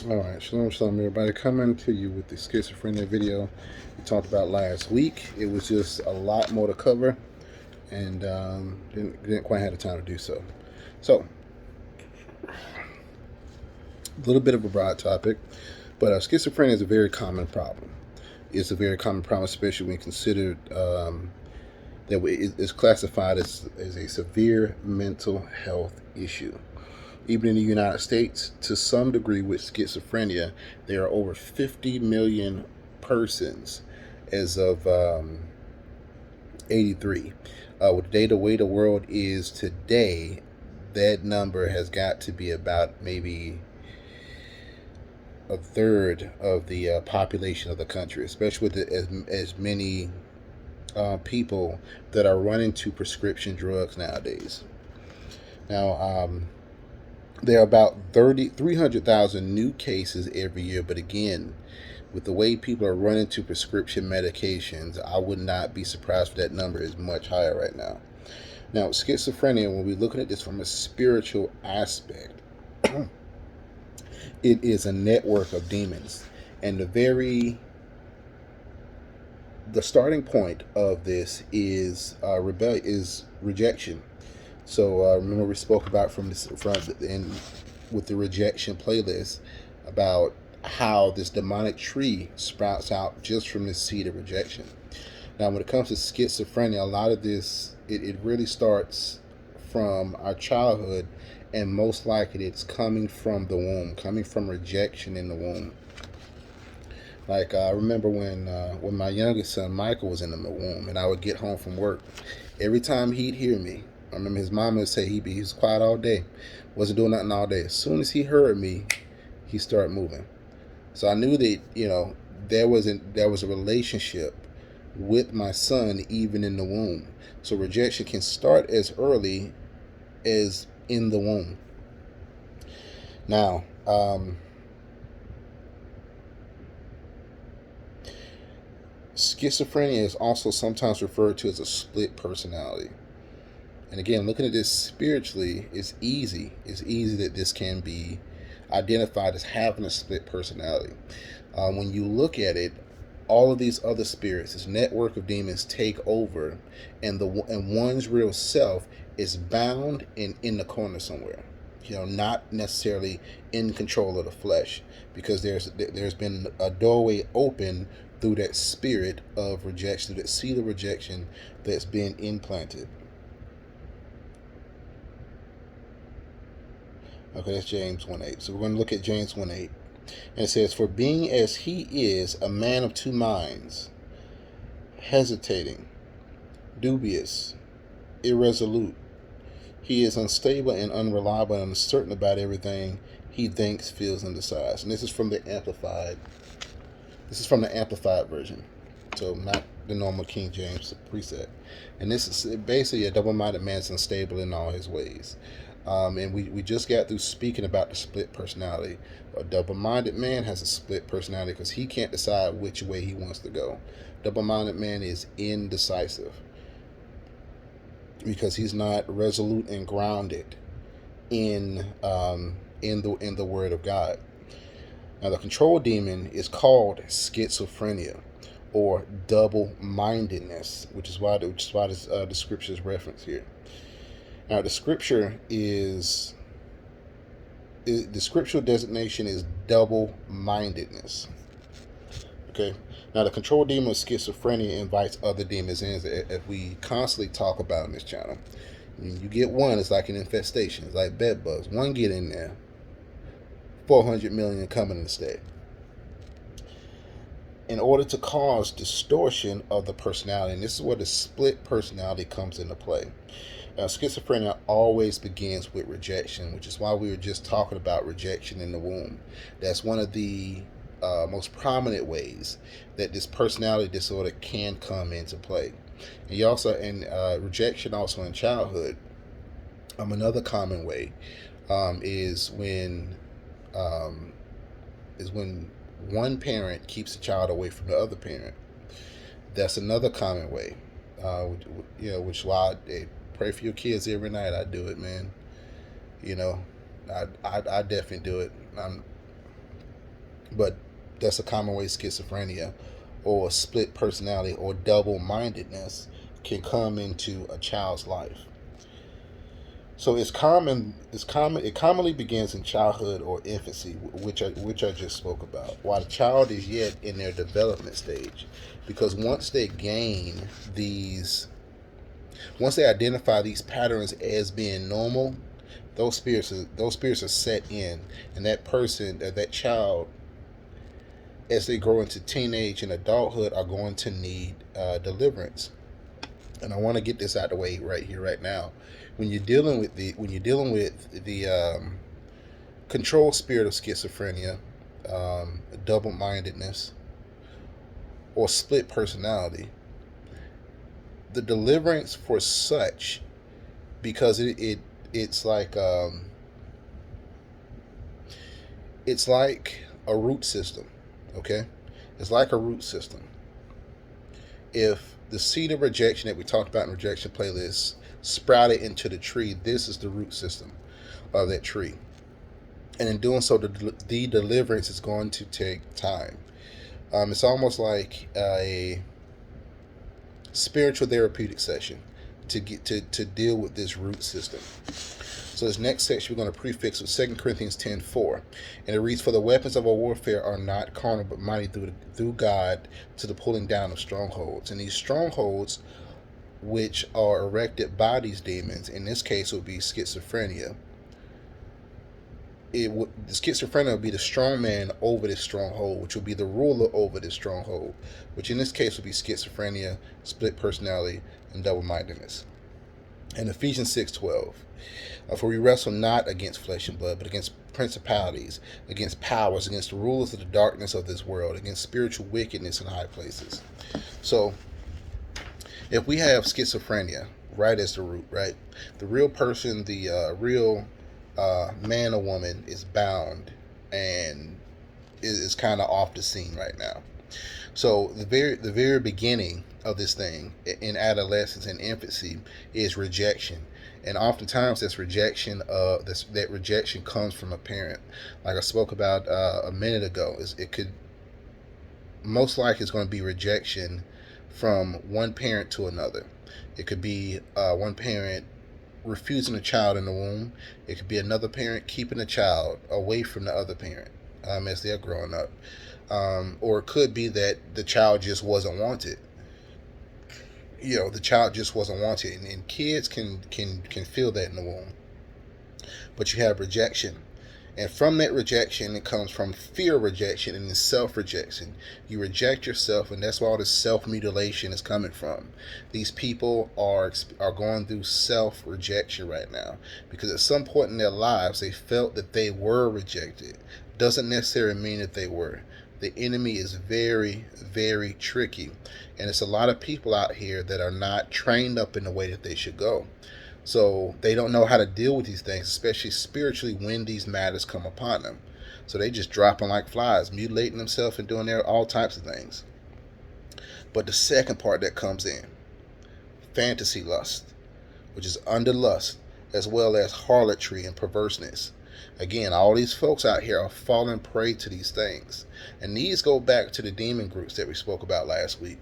Alright, shalom, shalom, everybody. Coming to you with the schizophrenia video we talked about last week. It was just a lot more to cover, and didn't quite have the time to do so. So, a little bit of a broad topic, but schizophrenia is a very common problem. It's a very common problem, especially when considered that it's classified as a severe mental health issue. Even in the United States, to some degree with schizophrenia, there are over 50 million persons as of 83. With the way the world is today, that number has got to be about maybe a third of the population of the country, especially with as many people that are running to prescription drugs nowadays. Now, there are about 300,000 new cases every year, but again, with the way people are running to prescription medications, I would not be surprised if that number is much higher right now. Now, schizophrenia, when we're looking at this from a spiritual aspect, it is a network of demons. And the starting point of this is rejection. So remember we spoke about with the rejection playlist about how this demonic tree sprouts out just from the seed of rejection. Now, when it comes to schizophrenia, a lot of this it really starts from our childhood, and most likely it's coming from the womb, coming from rejection in the womb. Like I remember when my youngest son Michael was in the womb, and I would get home from work. Every time he'd hear me, I remember his mom would say he was quiet all day, wasn't doing nothing all day. As soon as he heard me, he started moving. So I knew that there was a relationship with my son even in the womb. So rejection can start as early as in the womb. Now, schizophrenia is also sometimes referred to as a split personality. And again, looking at this spiritually, it's easy. It's easy that this can be identified as having a split personality. When you look at it, all of these other spirits, this network of demons, take over, and one's real self is bound and in the corner somewhere. Not necessarily in control of the flesh, because there's been a doorway open through that spirit of rejection, that seed of rejection that's been implanted. Okay, that's James 1:8. So we're going to look at James 1:8. And it says, "For being as he is a man of two minds, hesitating, dubious, irresolute, he is unstable and unreliable and uncertain about everything he thinks, feels, and decides." And this is from the Amplified. This is from the Amplified version. So not the normal King James preset. And this is basically a double-minded man is unstable in all his ways. And we just got through speaking about the split personality. A double-minded man has a split personality because he can't decide which way he wants to go. Double-minded man is indecisive because he's not resolute and grounded in the Word of God. Now, the control demon is called schizophrenia, or double-mindedness, which is why the scripture is referenced here. Now, the scriptural designation is double-mindedness. Okay. Now, the control demon of schizophrenia invites other demons in, as we constantly talk about in this channel. You get one, it's like an infestation. It's like bed bugs. One get in there, 400 million coming instead. In order to cause distortion of the personality, and this is where the split personality comes into play. Schizophrenia always begins with rejection, which is why we were just talking about rejection in the womb. That's one of the most prominent ways that this personality disorder can come into play. And rejection also in childhood. Another common way is when one parent keeps the child away from the other parent. That's another common way. Which is why I pray for your kids every night. I do it, man. I definitely do it. but that's a common way schizophrenia or split personality or double-mindedness can come into a child's life. So it's common. It's common. It commonly begins in childhood or infancy, which I just spoke about, while the child is yet in their development stage, because once they identify these patterns as being normal, those spirits are set in, and that child, as they grow into teenage and adulthood, are going to need deliverance. And I want to get this out of the way right here, right now. When you're dealing with the control spirit of schizophrenia, double-mindedness, or split personality, the deliverance for such, because it's like a root system. Okay, it's like a root system. If the seed of rejection that we talked about in rejection playlists sprouted into the tree, this is the root system of that tree. And in doing so, the deliverance is going to take time. It's almost like a spiritual therapeutic session to deal with this root system. So this next section we're going to prefix with 2 Corinthians 10:4. And it reads, "For the weapons of our warfare are not carnal, but mighty through God to the pulling down of strongholds." And these strongholds, which are erected by these demons, in this case would be schizophrenia. The schizophrenia would be the strong man over this stronghold, which would be the ruler over this stronghold, which in this case would be schizophrenia, split personality, and double-mindedness. And Ephesians 6:12. For we wrestle not against flesh and blood, but against principalities, against powers, against the rulers of the darkness of this world, against spiritual wickedness in high places. So, if we have schizophrenia, right as the root, right, the real person, the real man or woman is bound and is kind of off the scene right now. So the very beginning of this thing in adolescence and infancy is rejection, and oftentimes that rejection comes from a parent. Like I spoke about a minute ago, it could most likely it's going to be rejection from one parent to another. It could be one parent refusing a child in the womb. It could be another parent keeping a child away from the other parent as they're growing up. Or it could be that the child just wasn't wanted. The child just wasn't wanted, and kids can feel that in the womb. But you have rejection, and from that rejection, it comes from fear of rejection and self-rejection. You reject yourself, and that's where all this self-mutilation is coming from. These people are going through self-rejection right now because at some point in their lives, they felt that they were rejected. Doesn't necessarily mean that they were. The enemy is very, very tricky, and it's a lot of people out here that are not trained up in the way that they should go. So they don't know how to deal with these things, especially spiritually, when these matters come upon them. So they just dropping like flies, mutilating themselves and doing all types of things. But the second part that comes in, fantasy lust, which is under lust, as well as harlotry and perverseness. Again, all these folks out here are falling prey to these things. And these go back to the demon groups that we spoke about last week.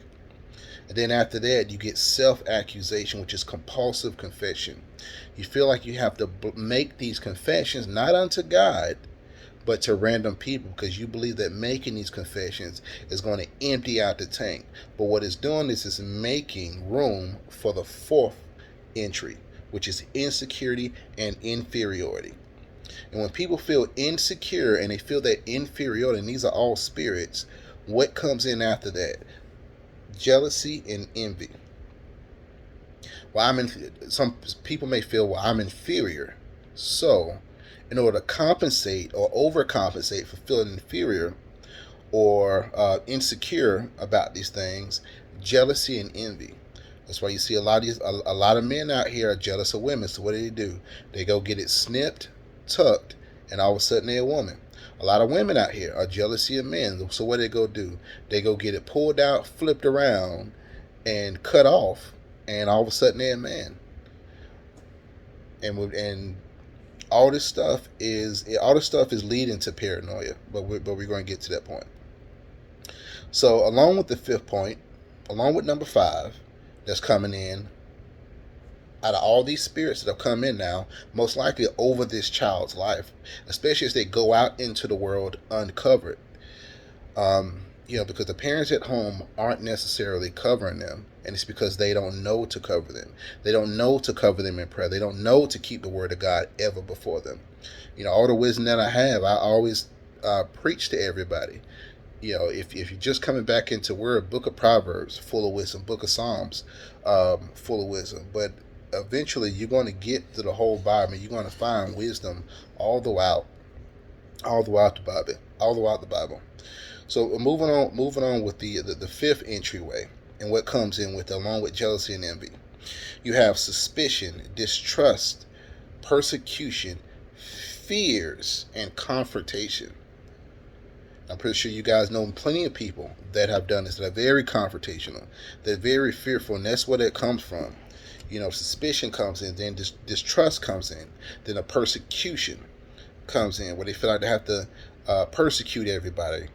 And then after that, you get self-accusation, which is compulsive confession. You feel like you have to make these confessions not unto God, but to random people, because you believe that making these confessions is going to empty out the tank. But what it's doing is making room for the fourth entry, which is insecurity and inferiority. And when people feel insecure and they feel that inferiority, and these are all spirits, what comes in after that? Jealousy and envy. Some people may feel, well, I'm inferior. So, in order to compensate or overcompensate for feeling inferior or insecure about these things, jealousy and envy. That's why you see a lot of men out here are jealous of women. So what do? They go get it snipped, tucked, and all of a sudden they're a woman. A lot of women out here are jealousy of men. So what do? They go get it pulled out, flipped around, and cut off, and all of a sudden they're a man. And all this stuff is leading to paranoia, but we're going to get to that point. So along with the fifth point, along with number 5, that's coming in, out of all these spirits that have come in now, most likely over this child's life, especially as they go out into the world uncovered. Because the parents at home aren't necessarily covering them, and it's because they don't know to cover them. They don't know to cover them in prayer. They don't know to keep the word of God ever before them. All the wisdom that I have, I always preach to everybody. If you're just coming back into word, book of Proverbs, full of wisdom, book of Psalms, full of wisdom, but eventually you're going to get to the whole Bible, and you're going to find wisdom all throughout the Bible. So moving on with the fifth entryway, and what comes in with, along with jealousy and envy, you have suspicion, distrust, persecution, fears, and confrontation. I'm pretty sure you guys know plenty of people that have done this, that are very confrontational, they're very fearful, and that's where that comes from. Suspicion comes in, then distrust comes in, then a persecution comes in, where they feel like they have to persecute everybody.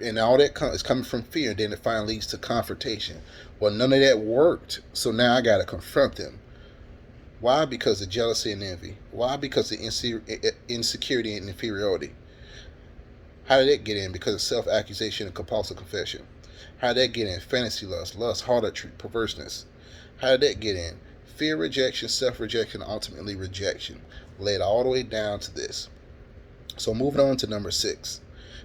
And all that is coming from fear, and then it finally leads to confrontation. Well, none of that worked, so now I got to confront them. Why? Because of jealousy and envy. Why? Because of insecurity and inferiority. How did that get in? Because of self-accusation and compulsive confession. How did that get in? Fantasy lust, harlotry, perverseness. How did that get in? Fear, rejection, self-rejection, ultimately rejection. Led all the way down to this. So moving on to number 6.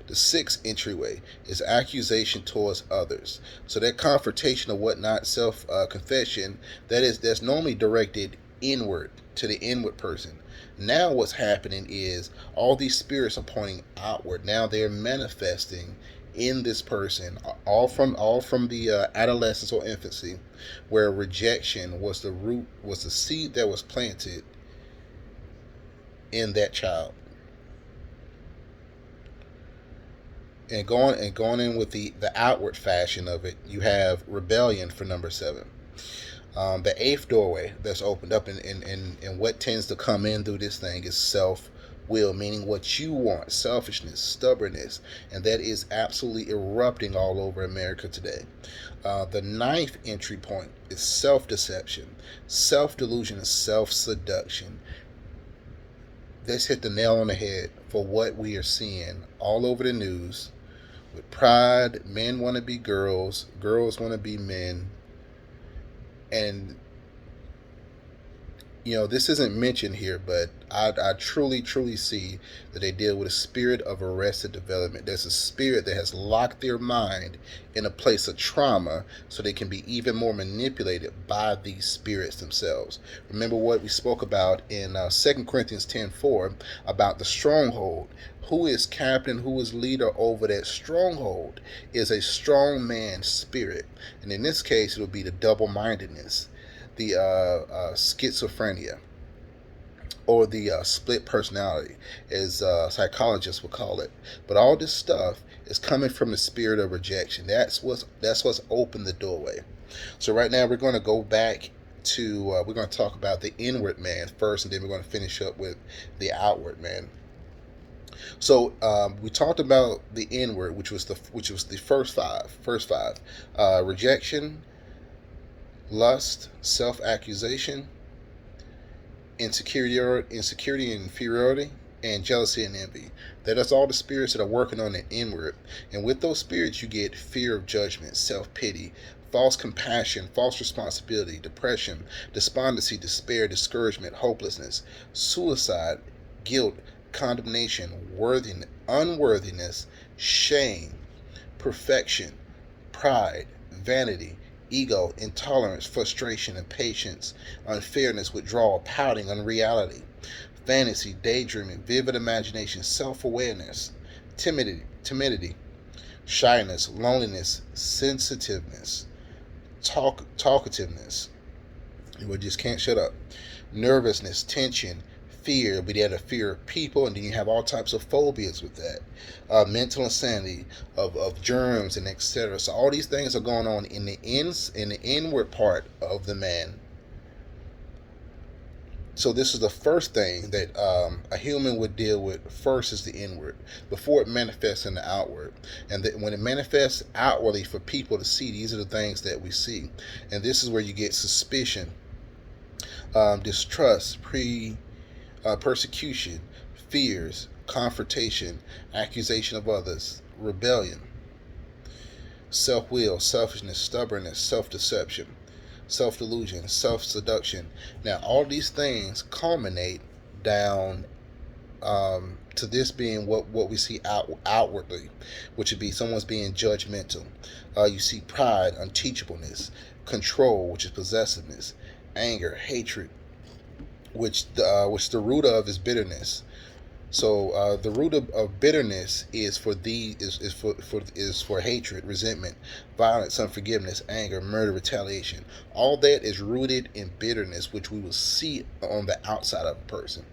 The 6th entryway is accusation towards others. So that confrontation or whatnot, self-confession, that's normally directed inward, to the inward person. Now what's happening is all these spirits are pointing outward. Now they're manifesting in this person, all from the adolescence or infancy, where rejection was the root, was the seed that was planted in that child. And going in with the outward fashion of it, you have rebellion for number 7. The 8th doorway that's opened up, and what tends to come in through this thing is self-will, meaning what you want, selfishness, stubbornness, and that is absolutely erupting all over America today. The 9th entry point is self-deception, self-delusion, and self-seduction. This hit the nail on the head for what we are seeing all over the news. With pride, men want to be girls, girls want to be men. And this isn't mentioned here, but I truly see that they deal with a spirit of arrested development. There's a spirit that has locked their mind in a place of trauma, so they can be even more manipulated by these spirits themselves. Remember what we spoke about in 2 Corinthians 10:4 about the stronghold. Who is captain, who is leader over that stronghold is a strong man spirit. And in this case, it will be the double-mindedness, the schizophrenia, or the split personality, as psychologists would call it. But all this stuff is coming from the spirit of rejection. That's what's opened the doorway. So right now we're going to go back to we're going to talk about the inward man first, and then we're going to finish up with the outward man. So we talked about the inward, which was the first five: rejection, lust, self-accusation, insecurity and inferiority, and jealousy and envy. That's all the spirits that are working on the inward. And with those spirits, you get fear of judgment, self-pity, false compassion, false responsibility, depression, despondency, despair, discouragement, hopelessness, suicide, guilt, condemnation, unworthiness, shame, perfection, pride, vanity, ego, intolerance, frustration, impatience, unfairness, withdrawal, pouting, unreality, fantasy, daydreaming, vivid imagination, self-awareness, timidity, shyness, loneliness, sensitiveness, talkativeness. We just can't shut up. Nervousness, tension, fear. We had a fear of people, and then you have all types of phobias with that. Mental insanity of germs and etc. So all these things are going on in the inward part of the man. So this is the first thing that a human would deal with first, is the inward before it manifests in the outward. And that when it manifests outwardly for people to see, these are the things that we see. And this is where you get suspicion, distrust, persecution, fears, confrontation, accusation of others, rebellion, self-will, selfishness, stubbornness, self-deception, self-delusion, self-seduction. Now, all these things culminate down to this being what we see outwardly, which would be someone's being judgmental. You see pride, unteachableness, control, which is possessiveness, anger, hatred, which the root of is bitterness. So the root of bitterness is for hatred, resentment, violence, unforgiveness, anger, murder, retaliation. All that is rooted in bitterness, which we will see on the outside of a person.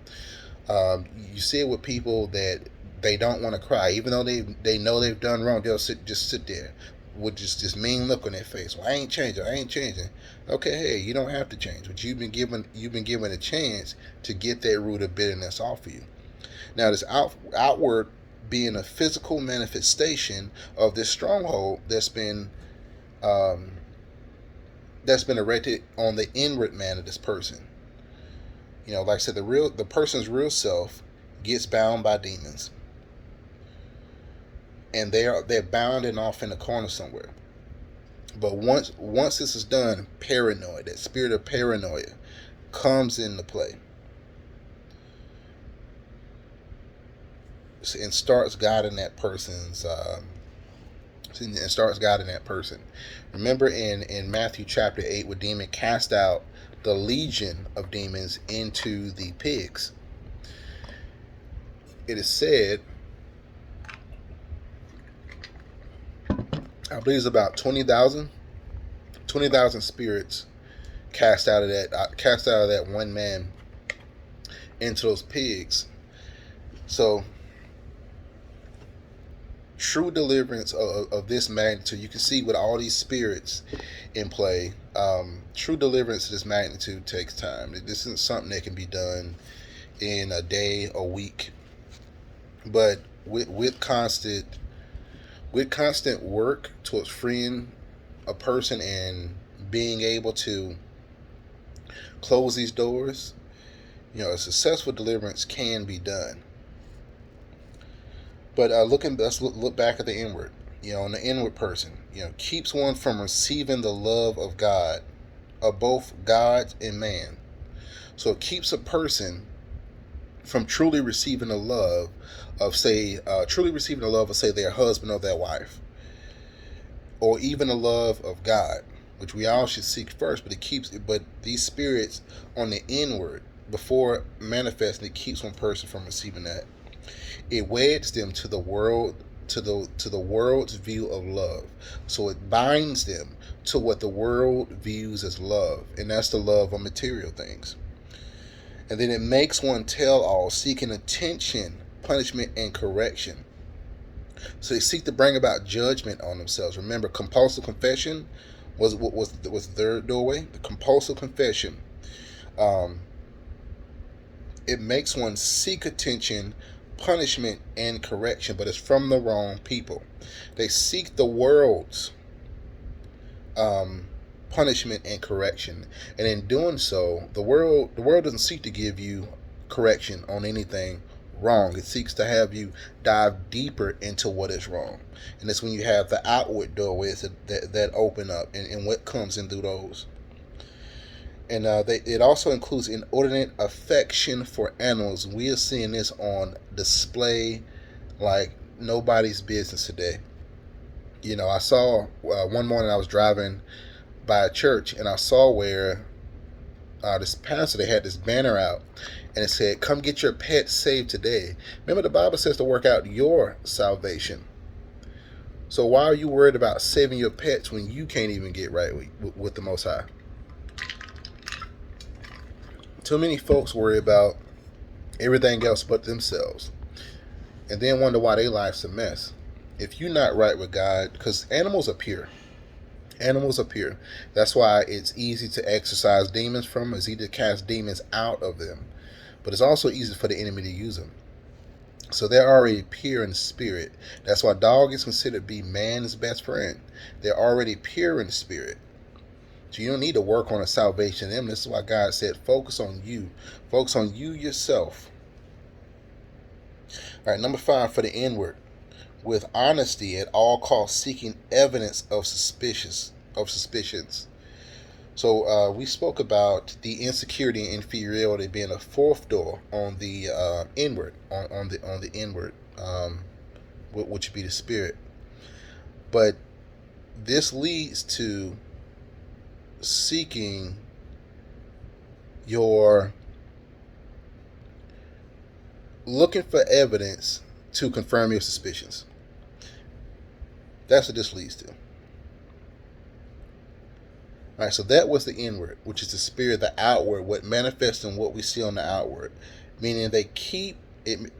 You see it with people that they don't want to cry, even though they know they've done wrong. They'll sit there with just this mean look on their face. Well, I ain't changing. I ain't changing. Okay, hey, you don't have to change, but you've been given a chance to get that root of bitterness off of you. Now, this outward being a physical manifestation of this stronghold um, that's been erected on the inward man of this person. You know, like I said, the person's real self gets bound by demons, and they're bound and off in a corner somewhere. But once this is done, paranoia, that spirit of paranoia, comes into play and starts guiding that person's and starts guiding that person. Remember in Matthew chapter 8, where demon cast out the legion of demons into the pigs, it is said, I believe it's about 20,000 spirits cast out of that one man into those pigs. So true deliverance of this magnitude, you can see with all these spirits in play, true deliverance of this magnitude takes time. This isn't something that can be done in a day, a week, but with constant work towards freeing a person and being able to close these doors, a successful deliverance can be done. But let's look back at the inward. And the inward person, keeps one from receiving the love of God, of both God and man. So it keeps a person from truly receiving the love of, say, their husband or their wife, or even the love of God, which we all should seek first. But these spirits on the inward, before manifesting, it keeps one person from receiving that. It weds them to the world, to the world's view of love. So it binds them to what the world views as love, and that's the love of material things. And then it makes one tell all, seeking attention, punishment, and correction. So they seek to bring about judgment on themselves. Remember, compulsive confession was their doorway. The compulsive confession, it makes one seek attention, punishment, and correction, but it's from the wrong people. They seek the world's punishment and correction, and in doing so, the world doesn't seek to give you correction on anything wrong. It seeks to have you dive deeper into what is wrong, and that's when you have the outward doorways that open up, and what comes in through those. And it also includes inordinate affection for animals. We are seeing this on display like nobody's business today. I saw one morning I was driving by a church, and I saw where this pastor, they had this banner out, and it said, "Come get your pet saved today." Remember, the Bible says to work out your salvation. So why are you worried about saving your pets when you can't even get right with the Most High? Too many folks worry about everything else but themselves, and then wonder why their life's a mess. If you're not right with God, because animals are pure. Animals are pure. That's why it's easy to exorcise demons from them. It's easy to cast demons out of them. But it's also easy for the enemy to use them. So they're already pure in spirit. That's why dog is considered to be man's best friend. They're already pure in spirit. So you don't need to work on a salvation in them. This is why God said, focus on you. Focus on you yourself. All right, number 5 for the inward. With honesty at all costs, seeking evidence of suspicions. So we spoke about the insecurity and inferiority being a fourth door on the inward, on the inward, which would be the spirit. But this leads to seeking looking for evidence to confirm your suspicions. That's what this leads to. All right, so that was the inward, which is the spirit, the outward, what manifests in what we see on the outward. Meaning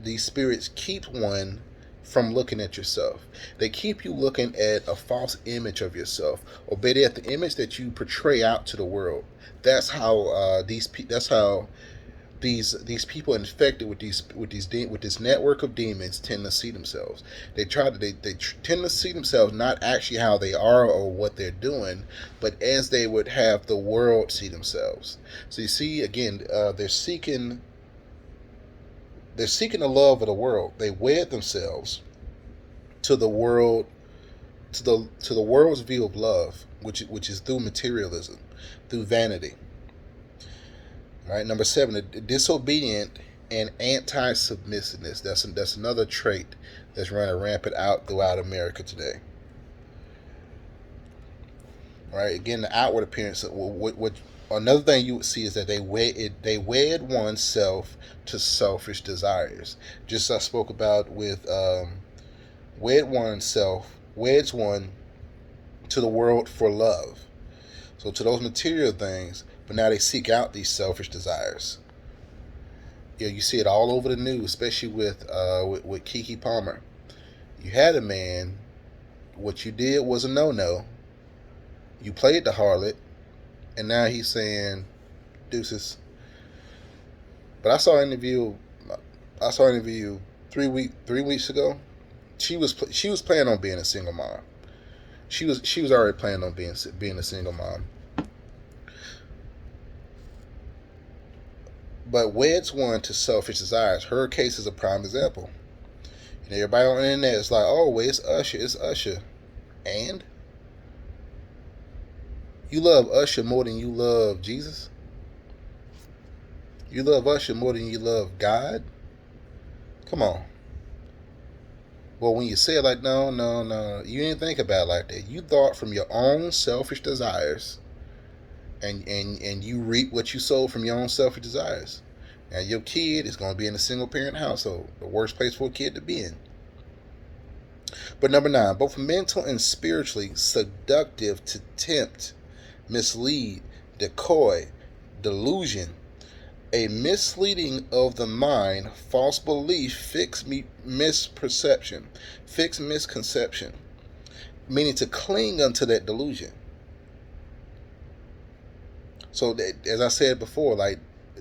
these spirits keep one from looking at yourself. They keep you looking at a false image of yourself, or better yet, the image that you portray out to the world. That's how these people infected with this network of demons tend to see themselves. They tend to see themselves not actually how they are or what they're doing, but as they would have the world see themselves. So you see, again, they're seeking the love of the world. They wed themselves to the world, to the world's view of love, which is through materialism, through vanity. All right, number 7, disobedient and anti-submissiveness. That's another trait that's running rampant out throughout America today. All right, again, the outward appearance. What another thing you would see is that they wed oneself to selfish desires. Just I spoke about with weds one to the world for love. So to those material things, but now they seek out these selfish desires. Yeah, you see it all over the news, especially with Keke Palmer. You had a man. What you did was a no-no. You played the harlot, and now he's saying deuces. But I saw an interview 3 weeks ago. She was planning on being a single mom. She was already planning on being a single mom. But weds one to selfish desires. Her case is a prime example. And everybody on the internet is like, oh, well, it's Usher. And? You love Usher more than you love Jesus? You love Usher more than you love God? Come on. Well, when you say it like, no, you didn't think about it like that. You thought from your own selfish desires, and you reap what you sowed from your own selfish desires. Now your kid is going to be in a single parent household, the worst place for a kid to be in. But number 9, both mental and spiritually seductive to tempt, mislead, decoy, delusion, a misleading of the mind, false belief, fixed misconception, meaning to cling unto that delusion. So that, as I said before, like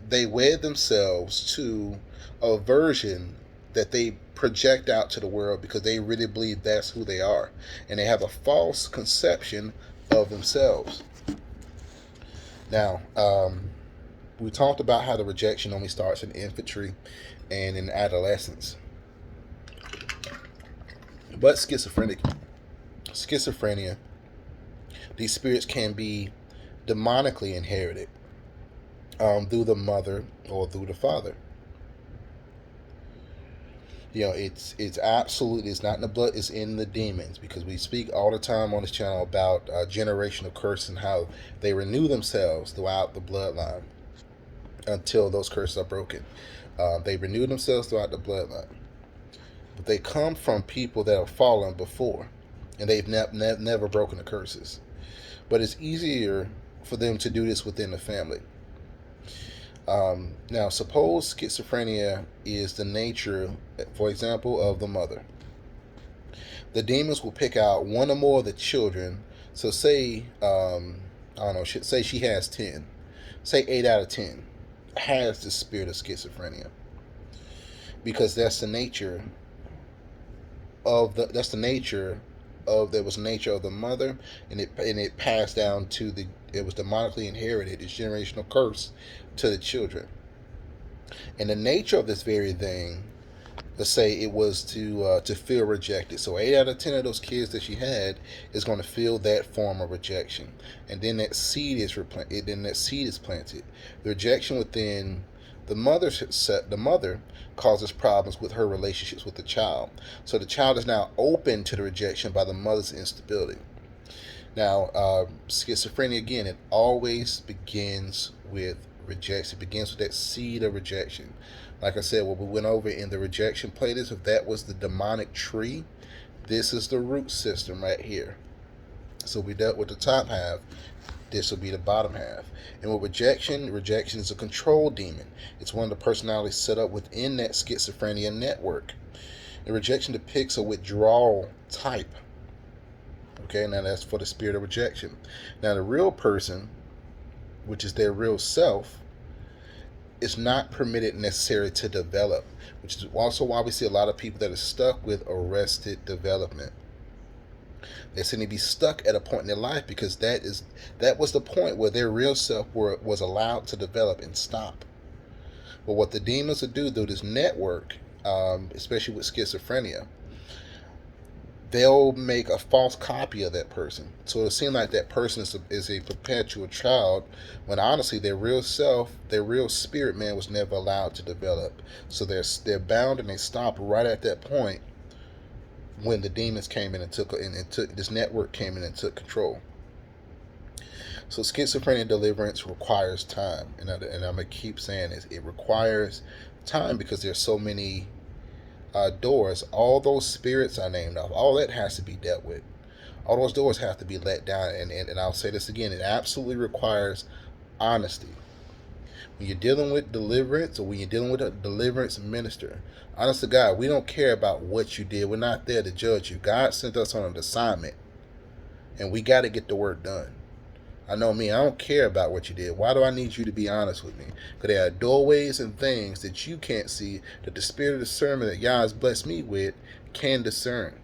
they wed themselves to a version that they project out to the world because they really believe that's who they are, and they have a false conception of themselves. Now, we talked about how the rejection only starts in infantry and in adolescence. But schizophrenia, these spirits can be demonically inherited through the mother or through the father. You know, it's not in the blood, it's in the demons, because we speak all the time on this channel about generational curses and how they renew themselves throughout the bloodline until those curses are broken. They renew themselves throughout the bloodline, but they come from people that have fallen before, and they've never broken the curses. But it's easier for them to do this within the family. Now, suppose schizophrenia is the nature, for example, of the mother. The demons will pick out one or more of the children So say I don't know. Say she has 10. Say 8 out of 10 has the spirit of schizophrenia, because that's the nature of the that's the nature of that was the nature of the mother, and it passed down to the it was demonically inherited. It's generational curse to the children. And the nature of this very thing, let's say it was to feel rejected. So 8 out of 10 of those kids that she had is going to feel that form of rejection, and then that seed is planted. The rejection within the mother causes problems with her relationships with the child. So the child is now open to the rejection by the mother's instability. Now, schizophrenia again, it always begins with rejection. It begins with that seed of rejection. Like I said, what we went over in the rejection playlist, if that was the demonic tree, this is the root system right here. So we dealt with the top half. This will be the bottom half. And with rejection is a control demon. It's one of the personalities set up within that schizophrenia network. And rejection depicts a withdrawal type. Okay, now that's for the spirit of rejection. Now the real person, which is their real self, is not permitted necessarily to develop, which is also why we see a lot of people that are stuck with arrested development. They seem to be stuck at a point in their life because that was the point where their real self was allowed to develop and stop. But what the demons will do through this network, especially with schizophrenia, they'll make a false copy of that person. So it'll seem like that person is a perpetual child, when honestly their real self, their real spirit man was never allowed to develop. So they're bound, and they stop right at that point when the demons came in and took this network came in and took control. So schizophrenia deliverance requires time, and I'm gonna keep saying this. It requires time because there's so many doors. All those spirits I named off, all that has to be dealt with. All those doors have to be let down, and I'll say this again. It absolutely requires honesty. When you're dealing with deliverance, or when you're dealing with a deliverance minister, honest to God, we don't care about what you did. We're not there to judge you. God sent us on an assignment, and we got to get the work done. I know me, I don't care about what you did. Why do I need you to be honest with me? Because there are doorways and things that you can't see that the spirit of discernment that Yah has blessed me with can discern.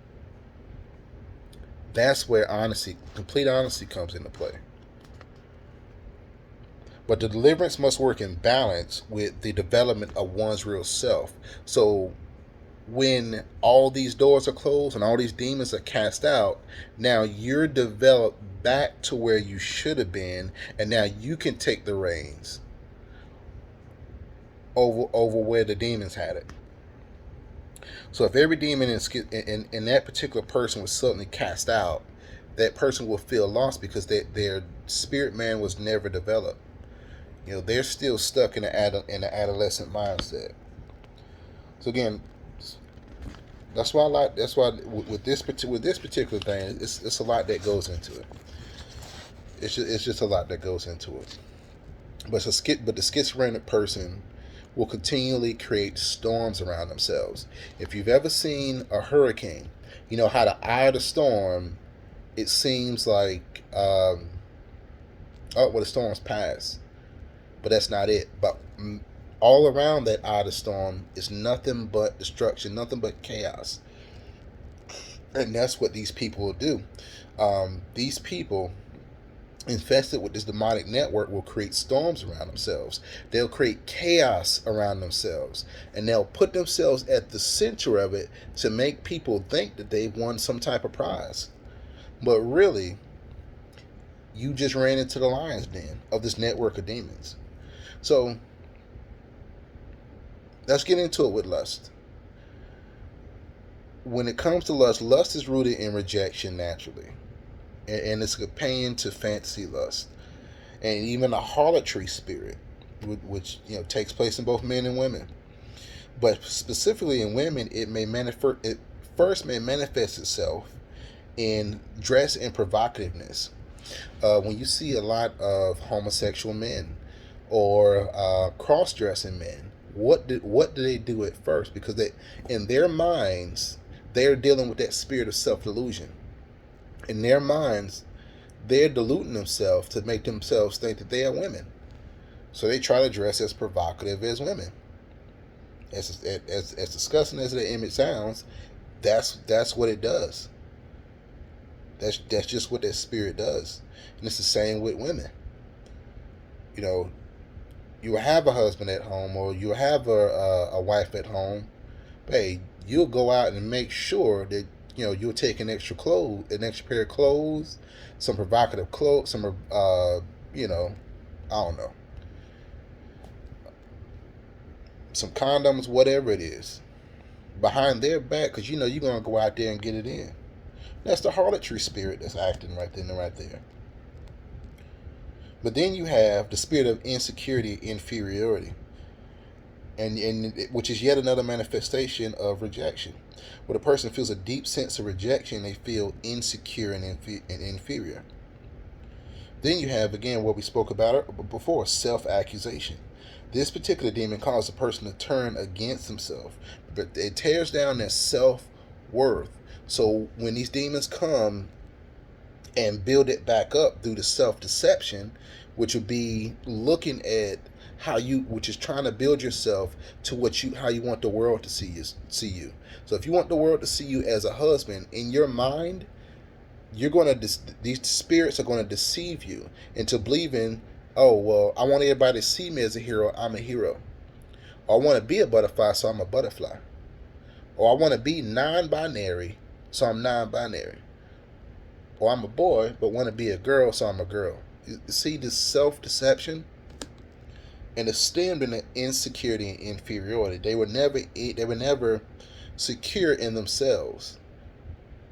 That's where honesty, complete honesty, comes into play. But the deliverance must work in balance with the development of one's real self. So when all these doors are closed and all these demons are cast out, now you're developed back to where you should have been, and now you can take the reins over where the demons had it. So if every demon in that particular person was suddenly cast out, that person will feel lost because their spirit man was never developed. They're still stuck in an adolescent mindset. So again, that's why with this particular thing, it's a lot that goes into it. It's just a lot that goes into it. But the schizophrenic person will continually create storms around themselves. If you've ever seen a hurricane, you know how the eye of the storm, it seems like the storm's past, but that's not it. But all around that eye of the storm is nothing but destruction, nothing but chaos. And that's what these people will do. These people infested with this demonic network will create storms around themselves. They'll create chaos around themselves, and they'll put themselves at the center of it to make people think that they've won some type of prize. But really, you just ran into the lion's den of this network of demons. So let's get into it with lust. When it comes to lust is rooted in rejection naturally, and it's a companion to fantasy lust, and even a harlotry spirit, which takes place in both men and women. But specifically in women, it first may manifest itself in dress and provocativeness. When you see a lot of homosexual men or cross-dressing men, what do they do at first? Because in their minds, they're dealing with that spirit of self-delusion. In their minds, they're deluding themselves to make themselves think that they are women. So they try to dress as provocative as women. As disgusting as the image sounds, that's what it does. That's just what that spirit does, and it's the same with women. You know, you have a husband at home, or you have a wife at home. Hey, you'll go out and make sure that you'll take an extra pair of clothes, some provocative clothes, some I don't know, some condoms, whatever it is, behind their back, because you're gonna go out there and get it in. That's the harlotry spirit that's acting right then and right there. But then you have the spirit of insecurity, inferiority, and which is yet another manifestation of rejection. When a person feels a deep sense of rejection, they feel insecure and inferior. Then you have, again, what we spoke about before, self-accusation. This particular demon causes a person to turn against himself, but it tears down their self-worth. So when these demons come and build it back up through the self-deception, which would be looking at which is trying to build yourself to how you want the world to see you. So if you want the world to see you as a husband, in your mind, these spirits are going to deceive you into believing, oh, well, I want everybody to see me as a hero, I'm a hero. Or I want to be a butterfly, so I'm a butterfly. Or I want to be non-binary, so I'm non-binary. Or I'm a boy, but want to be a girl, so I'm a girl. You see this self-deception? And it's stemmed in the insecurity and inferiority. They were never secure in themselves.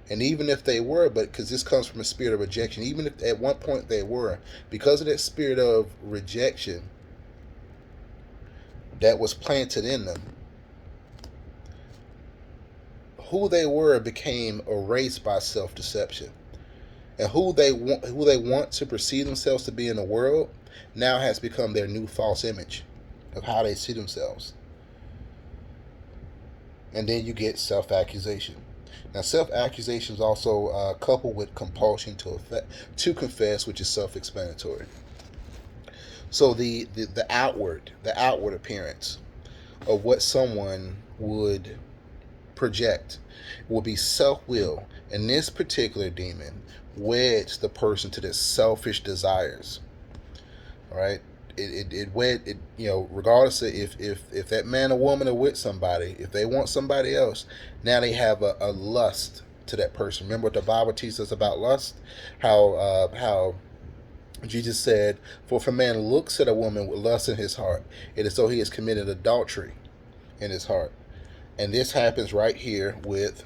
And even if they were, but because this comes from a spirit of rejection, even if at one point they were, because of that spirit of rejection that was planted in them, who they were became erased by self-deception. And who they want to perceive themselves to be in the world now has become their new false image of how they see themselves. And then you get self-accusation. Now, self-accusation is also coupled with compulsion to confess, which is self-explanatory. So the outward appearance of what someone would project will be self-will, and this particular demon weds the person to their selfish desires. All right, regardless of if that man or woman are with somebody, if they want somebody else, now they have a lust to that person. Remember what the Bible teaches us about lust? How Jesus said, "For if a man looks at a woman with lust in his heart, it is though he has committed adultery in his heart." And this happens right here with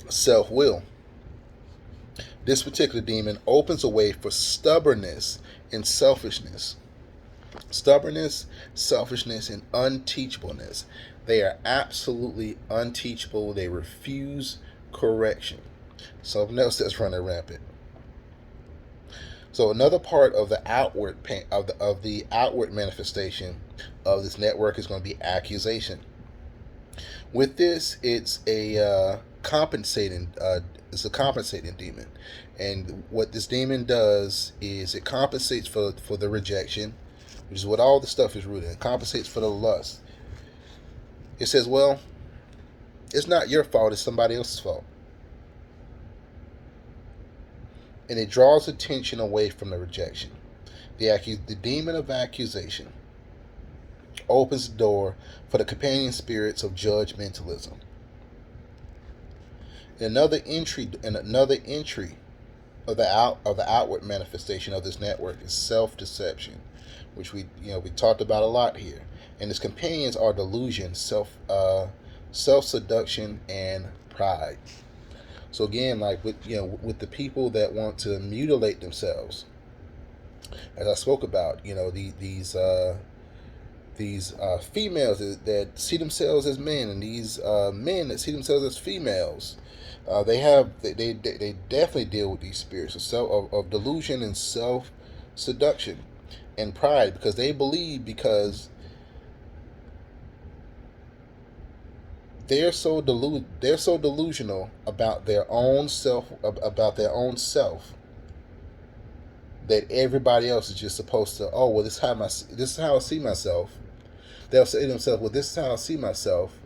self-will. This particular demon opens a way for stubbornness and selfishness. Stubbornness, selfishness, and unteachableness. They are absolutely unteachable. They refuse correction. Something else that's running rampant. So another part of the outward of the outward manifestation of this network is going to be accusation. With this, it's a compensating demon, and what this demon does is it compensates for the rejection, which is what all the stuff is rooted in. It compensates for the lust. It says, well, it's not your fault, it's somebody else's fault. And it draws attention away from the rejection. The demon of accusation opens the door for the companion spirits of judgmentalism. Another entry of the outward manifestation of this network is self-deception, which we talked about a lot here. And its companions are delusion, self-seduction, and pride. So again, like with the people that want to mutilate themselves, as I spoke about, these females that see themselves as men, and these men that see themselves as females. They definitely deal with these spirits of delusion and self-seduction and pride, because they believe because they're so delusional about their own self that everybody else is just supposed to, oh well, this is how I see myself. They'll say to themselves, well, this is how I see myself,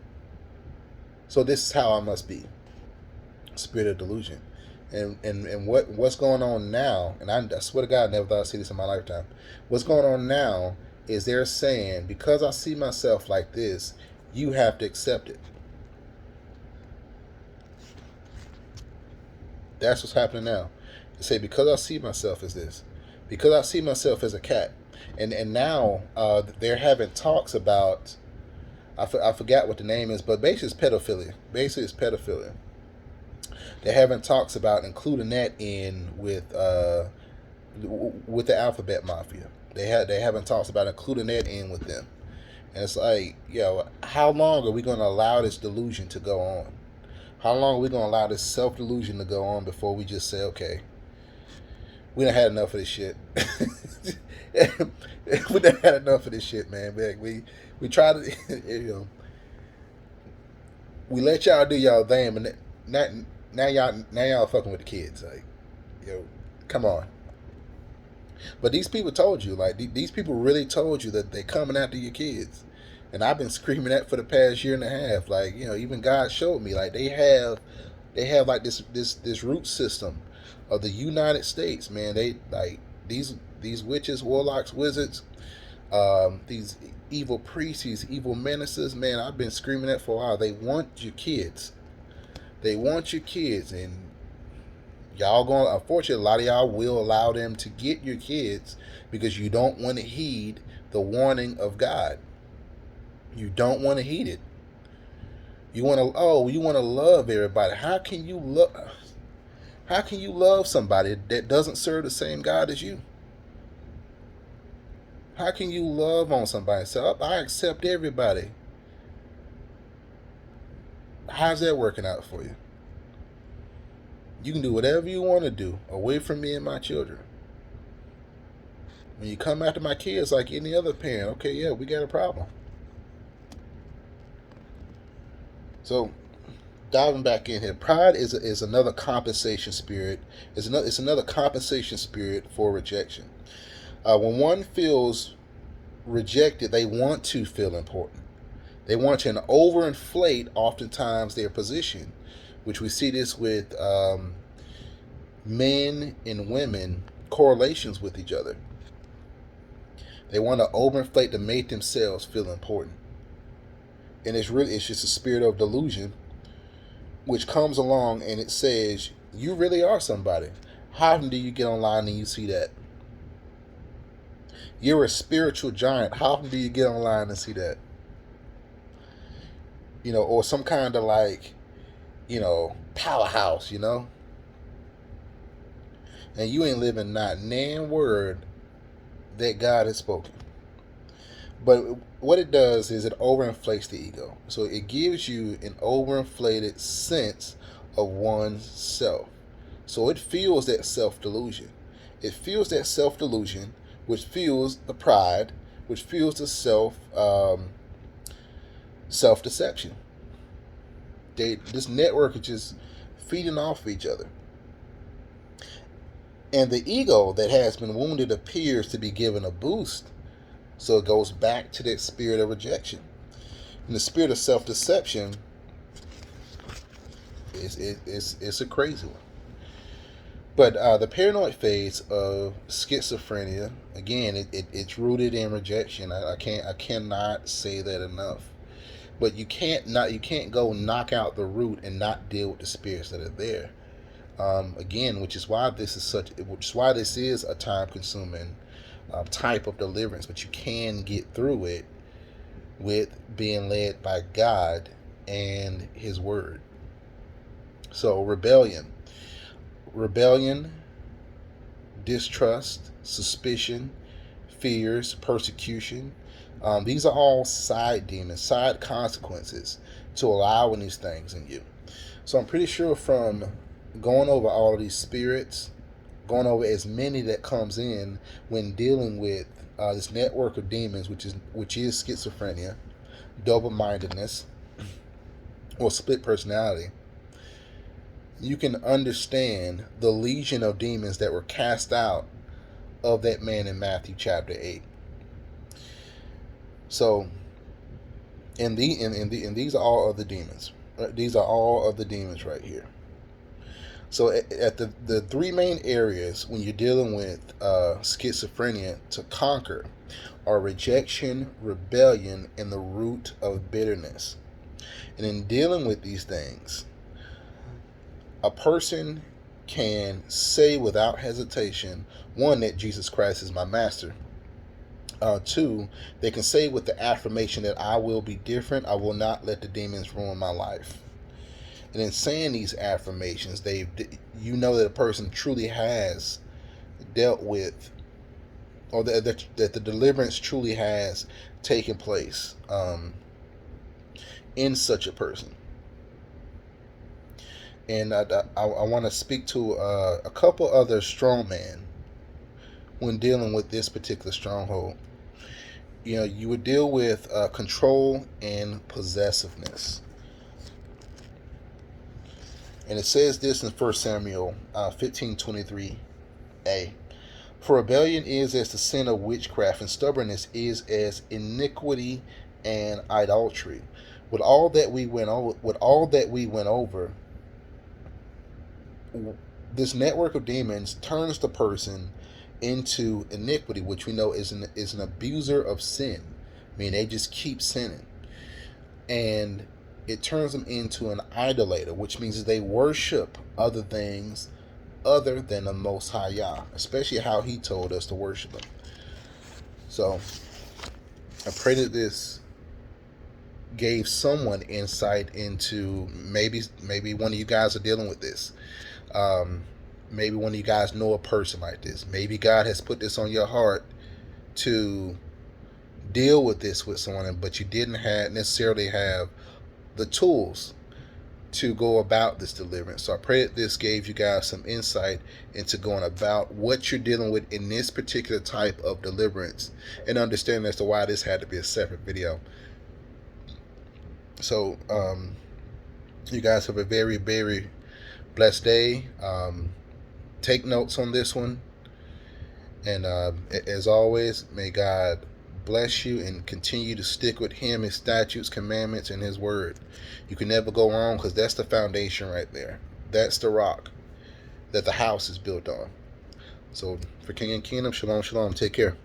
so this is how I must be. Spirit of delusion. And what's going on now, and I swear to God, I never thought I'd see this in my lifetime. What's going on now is they're saying, because I see myself like this, you have to accept it. That's what's happening now. They say, because I see myself as this, because I see myself as a cat, and now they're having talks about, I forgot what the name is, but basically it's pedophilia. Basically it's pedophilia. They're having talks about including that in with the alphabet mafia. They having talks about including that in with them. And it's like, how long are we going to allow this delusion to go on? How long are we going to allow this self-delusion to go on before we just say, okay, we done had enough of this shit. We done had enough of this shit, man. We try to, we let y'all do y'all thing, but now y'all fucking with the kids. Like, come on. But these people told you, like, these people really told you that they're coming after your kids. And I've been screaming that for the past year and a half. Like, even God showed me, like, they have like this root system of the United States, man. They like these witches, warlocks, wizards, these evil priests, these evil menaces, man. I've been screaming that for a while. They want your kids. They want your kids, and y'all going. Unfortunately, a lot of y'all will allow them to get your kids because you don't want to heed the warning of God. You don't want to heed it. You want to love everybody. How can you love somebody that doesn't serve the same God as you? How can you love on somebody and say, oh, I accept everybody? How's that working out for you? You can do whatever you want to do away from me and my children. When you come after my kids like any other parent, okay, yeah, we got a problem. So, diving back in here, pride is another compensation spirit. It's another compensation spirit for rejection. When one feels rejected, they want to feel important. They want to overinflate oftentimes their position, which we see this with men and women correlations with each other. They want to overinflate to make themselves feel important. And it's just a spirit of delusion which comes along and it says, you really are somebody. How often do you get online and you see that? You're a spiritual giant. How often do you get online and see that? Or some kind of like, powerhouse, and you ain't living not nan word that God has spoken. But what it does is it overinflates the ego. So it gives you an overinflated sense of oneself. So it fuels that self-delusion. It fuels that self-delusion, which fuels the pride, which fuels the self-deception. This network is just feeding off of each other. And the ego that has been wounded appears to be given a boost. So it goes back to that spirit of rejection. And the spirit of self-deception is a crazy one. But the paranoid phase of schizophrenia, again, it's rooted in rejection. I cannot say that enough. But you can't go knock out the root and not deal with the spirits that are there. Again, which is why this is a time-consuming type of deliverance, but you can get through it with being led by God and His Word. So rebellion, distrust, suspicion, fears, persecution. These are all side demons, side consequences to allowing these things in you. So I'm pretty sure from going over all of these spirits, going over as many that comes in when dealing with this network of demons, which is schizophrenia, double-mindedness, or split personality, you can understand the legion of demons that were cast out of that man in Matthew chapter 8. So, and these are all of the demons. Right? These are all of the demons right here. So at the three main areas when you're dealing with schizophrenia to conquer are rejection, rebellion, and the root of bitterness. And in dealing with these things, a person can say without hesitation, one, that Jesus Christ is my master. Two, they can say with the affirmation that I will be different. I will not let the demons ruin my life. And in saying these affirmations, you know that a person truly has dealt with, or that the deliverance truly has taken place in such a person. And I want to speak to a couple other strongmen when dealing with this particular stronghold. You would deal with control and possessiveness. And it says this in 1 Samuel 15:23a. For rebellion is as the sin of witchcraft, and stubbornness is as iniquity and idolatry. With all that we went over, this network of demons turns the person into iniquity, which we know is an abuser of sin. I mean, they just keep sinning. And it turns them into an idolater, which means they worship other things other than the Most High Yah, especially how He told us to worship Him. So I pray that this gave someone insight into maybe one of you guys are dealing with this. Maybe one of you guys know a person like this. Maybe God has put this on your heart to deal with this with someone, but you didn't necessarily have the tools to go about this deliverance. So I pray that this gave you guys some insight into going about what you're dealing with in this particular type of deliverance, and understand as to why this had to be a separate video. So you guys have a very, very blessed day. Take notes on this one, and as always, may God bless you and continue to stick with Him, His statutes, commandments, and His word. You can never go wrong, because that's the foundation right there. That's the rock that the house is built on. So for King and Kingdom, shalom, shalom. Take care.